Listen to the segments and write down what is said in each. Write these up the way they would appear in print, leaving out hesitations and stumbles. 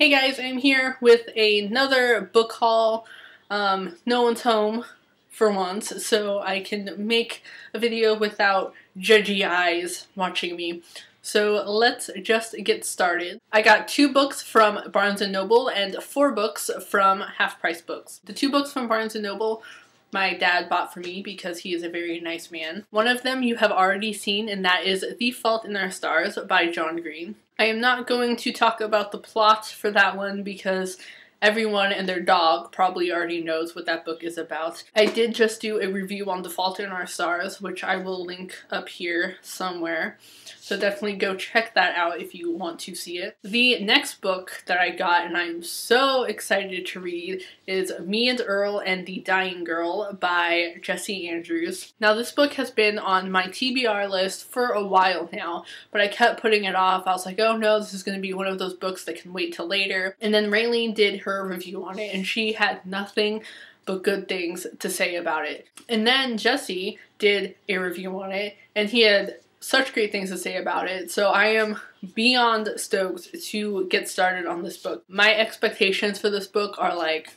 Hey guys, I'm here with another book haul. No one's home for once, so I can make a video without judgy eyes watching me. So let's just get started. I got 2 books from Barnes & Noble and 4 books from Half Price Books. The 2 books from Barnes & Noble my dad bought for me because he is a very nice man. One of them you have already seen, and that is The Fault in Our Stars by John Green. I am not going to talk about the plot for that one because everyone and their dog probably already knows what that book is about. I did just do a review on The Fault in Our Stars, which I will link up here somewhere. So definitely go check that out if you want to see it. The next book that I got, and I'm so excited to read, is Me and Earl and the Dying Girl by Jessie Andrews. Now this book has been on my TBR list for a while now, but I kept putting it off. I was like, oh no, this is going to be one of those books that can wait till later. And then Raeleen did her review on it, and she had nothing but good things to say about it. And then Jesse did a review on it, and he had such great things to say about it, so I am beyond stoked to get started on this book. My expectations for this book are like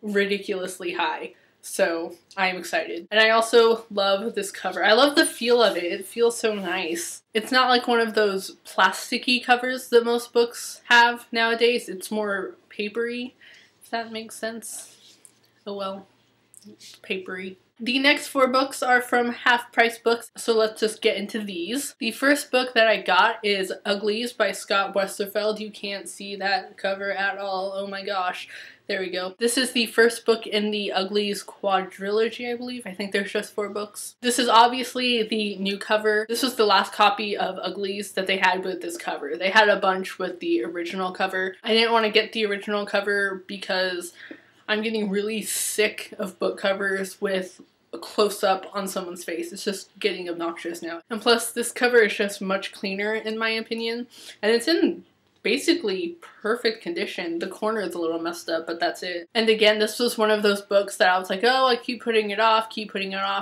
ridiculously high, so I'm excited. And I also love this cover. I love the feel of it. It feels so nice. It's not like one of those plasticky covers that most books have nowadays. It's more papery, if that makes sense. Oh well, it's papery. The next 4 books are from Half Price Books, so let's just get into these. The first book that I got is Uglies by Scott Westerfeld. You can't see that cover at all. Oh my gosh. There we go. This is the first book in the Uglies quadrilogy, I believe. I think there's just 4 books. This is obviously the new cover. This was the last copy of Uglies that they had with this cover. They had a bunch with the original cover. I didn't want to get the original cover because I'm getting really sick of book covers with a close-up on someone's face. It's just getting obnoxious now. And plus, this cover is just much cleaner in my opinion. And it's in basically perfect condition. The corner is a little messed up, but that's it. And again, this was one of those books that I was like, oh, I keep putting it off.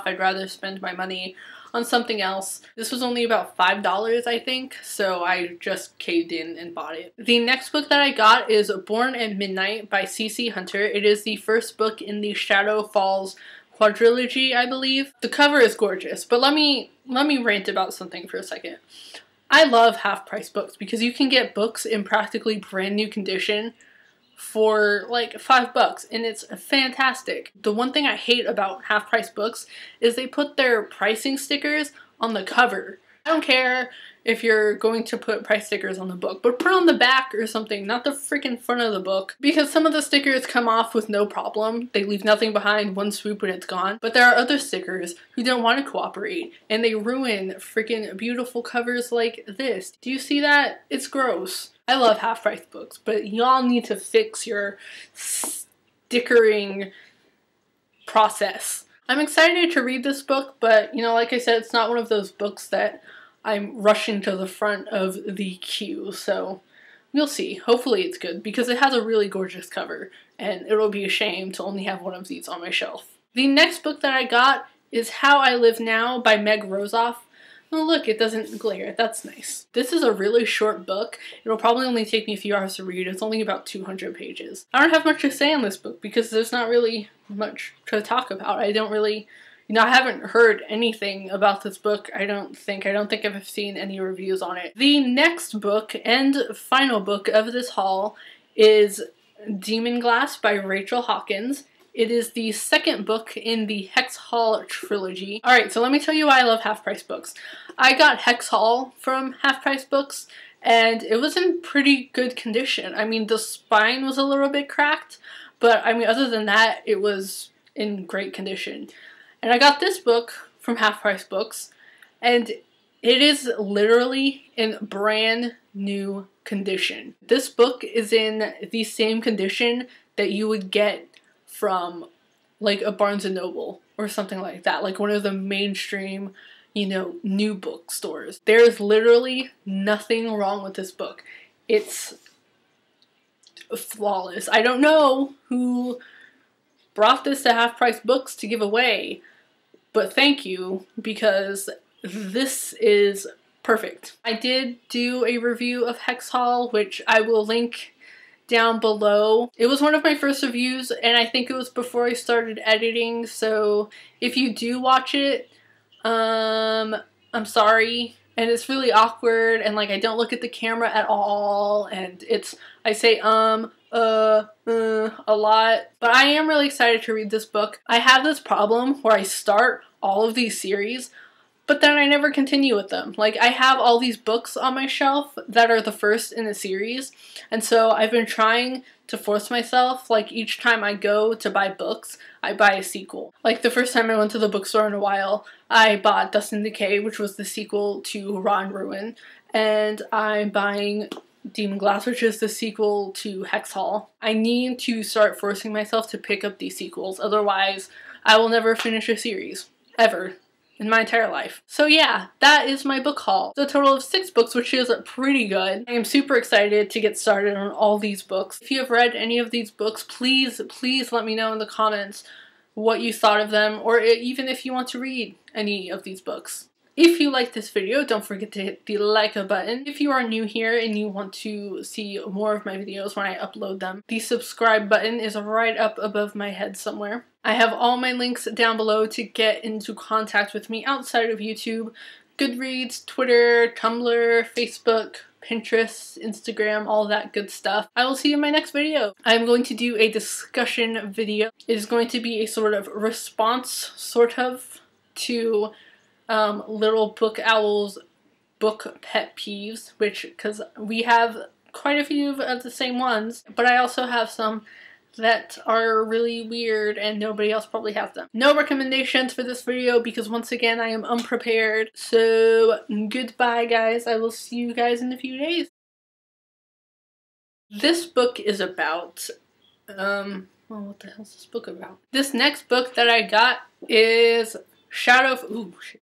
I'd rather spend my money on something else. This was only about $5, I think, so I just caved in and bought it. The next book that I got is Born at Midnight by C.C. Hunter. It is the first book in the Shadow Falls quadrilogy, I believe. The cover is gorgeous, but let me rant about something for a second. I love Half Price Books because you can get books in practically brand new condition for like $5 and it's fantastic. The one thing I hate about Half Price Books is they put their pricing stickers on the cover. I don't care if you're going to put price stickers on the book, but put it on the back or something, not the freaking front of the book, because some of the stickers come off with no problem. They leave nothing behind, one swoop and it's gone. But there are other stickers who don't want to cooperate and they ruin freaking beautiful covers like this. Do you see that? It's gross. I love Half Price Books, but y'all need to fix your stickering process. I'm excited to read this book, but you know, like I said, it's not one of those books that I'm rushing to the front of the queue, so we'll see. Hopefully it's good, because it has a really gorgeous cover, and it'll be a shame to only have one of these on my shelf. The next book that I got is How I Live Now by Meg Rosoff. Oh look, it doesn't glare. That's nice. This is a really short book. It'll probably only take me a few hours to read. It's only about 200 pages. I don't have much to say on this book because there's not really much to talk about. I haven't heard anything about this book, I don't think. I don't think I've seen any reviews on it. The next book and final book of this haul is Demonglass by Rachel Hawkins. It is the second book in the Hex Hall trilogy. Alright, so let me tell you why I love Half Price Books. I got Hex Hall from Half Price Books, and it was in pretty good condition. I mean, the spine was a little bit cracked, but I mean, other than that, it was in great condition. And I got this book from Half Price Books, and it is literally in brand new condition. This book is in the same condition that you would get from like a Barnes & Noble or something like that, like one of the mainstream, you know, new bookstores. There is literally nothing wrong with this book. It's flawless. I don't know who brought this to Half Price Books to give away, but thank you, because this is perfect. I did do a review of Hex Hall, which I will link down below. It was one of my first reviews, and I think it was before I started editing, so if you do watch it, I'm sorry. And it's really awkward, and like I don't look at the camera at all, and I say a lot. But I am really excited to read this book. I have this problem where I start all of these series, but then I never continue with them. Like, I have all these books on my shelf that are the first in the series, and so I've been trying to force myself, like, each time I go to buy books, I buy a sequel. Like, the first time I went to the bookstore in a while, I bought Dust and Decay, which was the sequel to Raw and Ruin, and I'm buying Demonglass, which is the sequel to Hex Hall. I need to start forcing myself to pick up these sequels, otherwise I will never finish a series. Ever. In my entire life. So yeah, that is my book haul. It's a total of 6 books, which is pretty good. I am super excited to get started on all these books. If you have read any of these books, please let me know in the comments what you thought of them, or even if you want to read any of these books. If you like this video, don't forget to hit the like button. If you are new here and you want to see more of my videos when I upload them, the subscribe button is right up above my head somewhere. I have all my links down below to get into contact with me outside of YouTube. Goodreads, Twitter, Tumblr, Facebook, Pinterest, Instagram, all that good stuff. I will see you in my next video. I'm going to do a discussion video. It is going to be a sort of response, to Little Book Owl's book pet peeves, because we have quite a few of the same ones, but I also have some that are really weird and nobody else probably has them. No recommendations for this video because once again I am unprepared. So goodbye guys, I will see you guys in a few days. This book is about, well, what the hell is this book about? This next book that I got is ooh, shit.